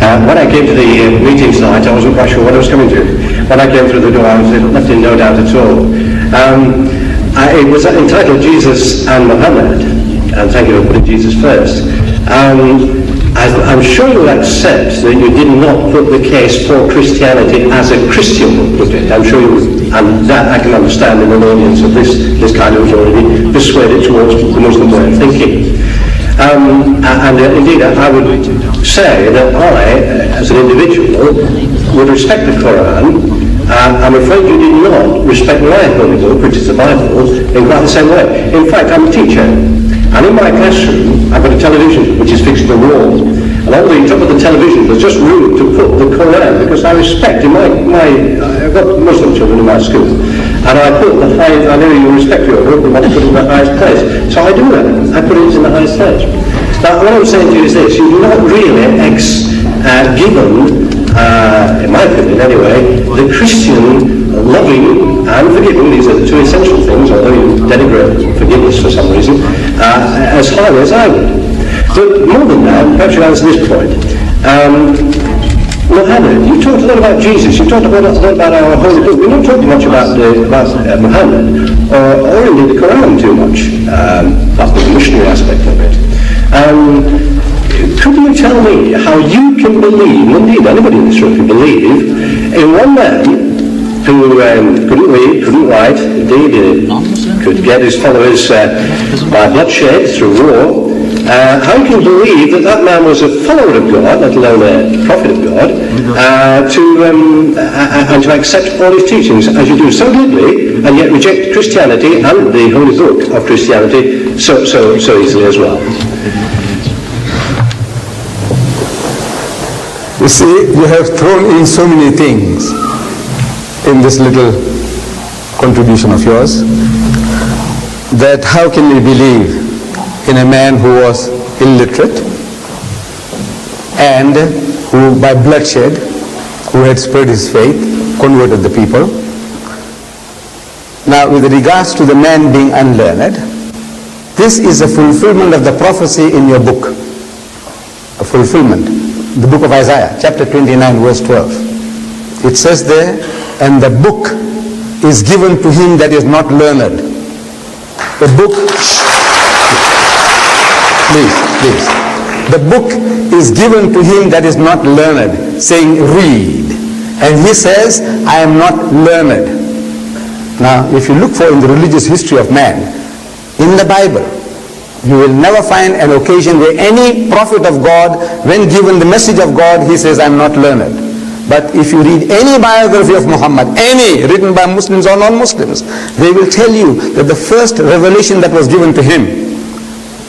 When I came to the meeting tonight, I wasn't quite sure what I was coming to. When I came through the door, I was left in no doubt at all. It was entitled Jesus and Muhammad, and thank you for putting Jesus first. I'm sure you'll accept that you did not put the case for Christianity as a Christian would put it. I'm sure you, and that I can understand in an audience of this kind of already persuaded towards the Muslim way of thinking. Indeed, I would say that I, as an individual, would respect the Quran. I'm afraid you did not respect my holy book, which is the Bible, in quite the same way. In fact, I'm a teacher, and in my classroom, I've got a television which is fixed to the wall. And on the top of the television, there's just room to put the Quran, because I respect, I've got Muslim children in my school, and I put the highest, I know you respect your book, and want to put it in the highest place. So I do that. I put it in the highest place. Now, what I'm saying to you is this: you've not really given, in my opinion anyway, the Christian loving and forgiving, these are the two essential things, although you denigrate forgiveness for some reason, as highly as I would. But more than that, perhaps you answer this point. Muhammad, you talked a lot about Jesus, you talked a lot about our holy book. We're not talking much about Muhammad, or indeed the Quran too much. That's the missionary aspect of it. Could you tell me how you can believe, indeed anybody in this room can believe, in one man who couldn't read, couldn't write, indeed could get his followers by bloodshed through war? How you can believe that that man was a follower of God, let alone a prophet of God, and to accept all his teachings as you do so glibly, and yet reject Christianity and the holy book of Christianity so easily as well? You see, you have thrown in so many things in this little contribution of yours, that how can we believe in a man who was illiterate and who by bloodshed, who had spread his faith, converted the people. Now with regards to the man being unlearned, this is a fulfillment of the prophecy in your book, a fulfillment, the book of Isaiah, chapter 29, verse 12. It says there, and the book is given to him that is not learned. The book, please. The book is given to him that is not learned, saying, read. And he says, I am not learned. Now, if you look for in the religious history of man, in the Bible, you will never find an occasion where any prophet of God, when given the message of God, he says, I am not learned. But if you read any biography of Muhammad, any written by Muslims or non-Muslims, they will tell you that the first revelation that was given to him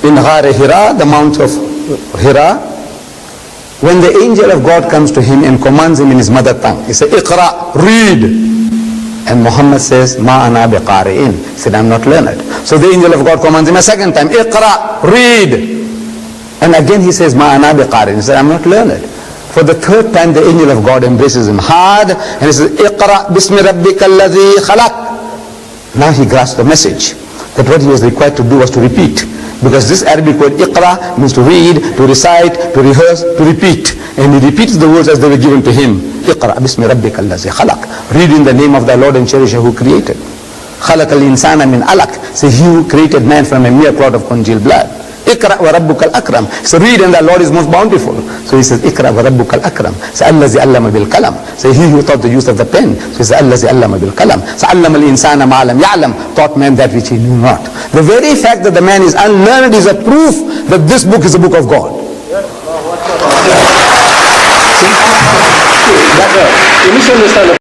in Ghar Hira, the Mount of Hira, when the angel of God comes to him and commands him in his mother tongue, he says, Iqra, read. And Muhammad says, Ma ana biqari'in. He said, I'm not learned. So the angel of God commands him a second time, Iqra, read. And again he says, Ma ana biqari'in. He said, I'm not learned. For the third time the angel of God embraces him hard and he says, Iqra bismi rabbika alladhi khalaq. Now he grasps the message that what he was required to do was to repeat. Because this Arabic word Iqra means to read, to recite, to rehearse, to repeat. And he repeats the words as they were given to him. Iqra bismi rabbika alladhi khalaq. Read in the name of thy Lord and Cherisher who created. Khalaq al-insana min alaq. Say, he who created man from a mere clot of congealed blood. Iqra wa rabbuka al-akram. So read and thy Lord is most bountiful. So he says, Iqra wa rabbuka al-akram. So allazi allama bil kalam. So he who taught the use of the pen. So he says, allazi allama bil kalam. So allama al-insana ma lam ya'lam. Taught man that which he knew not. The very fact that the man is unlearned is a proof that this book is a book of God. You misunderstand